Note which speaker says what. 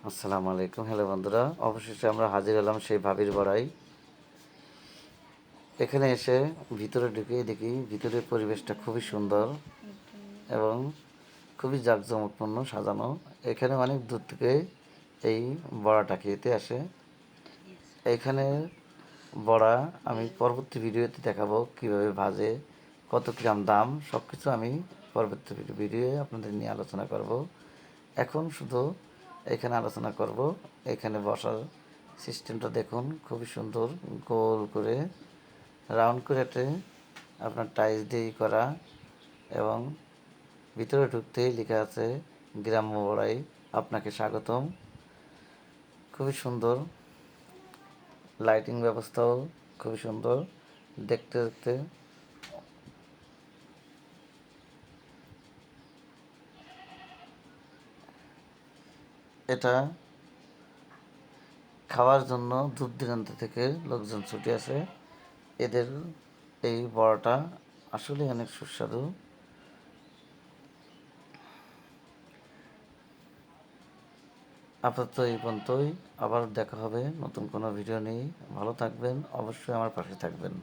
Speaker 1: আসসালামু আলাইকুম। হ্যালো বন্ধুরা, অবশেষে আমরা হাজির হলাম সেই ভাবির বড়াই। এখানে এসে ভিতরে ঢুকে দেখি ভিতরের পরিবেশটা খুবই সুন্দর এবং খুবই জাঁকজমকপূর্ণ সাজানো। এখানে অনেক দূর থেকে এই বড়াটা খেতে আসে। এখানে বড়া আমি পরবর্তী ভিডিওতে দেখাবো কিভাবে ভাজে, কত গ্রাম দাম, সব কিছু আমি পরবর্তী ভিডিওয়ে আপনাদের নিয়ে আলোচনা করব। এখন শুধু এখানে আলোচনা করব। এখানে বসার সিস্টেমটা দেখুন, খুবই সুন্দর, গোল করে রাউন্ড করে আপনার টাইলস দিয়ে করা এবং ভিতরে ঢুকতেই লেখা আছে গ্রাম্য বড়াই, আপনাকে স্বাগতম। খুবই সুন্দর, লাইটিং ব্যবস্থাও খুবই সুন্দর দেখতে দেখতে। এটা খাওয়ার জন্য দূর দূরান্ত থেকে লোকজন ছুটে আসে। এদের এই বড়াটা আসলে অনেক সুস্বাদু। আপাতত এই পর্যন্তই, আবার দেখা হবে নতুন কোনো ভিডিও নিয়ে। ভালো থাকবেন, অবশ্যই আমার পাশে থাকবেন।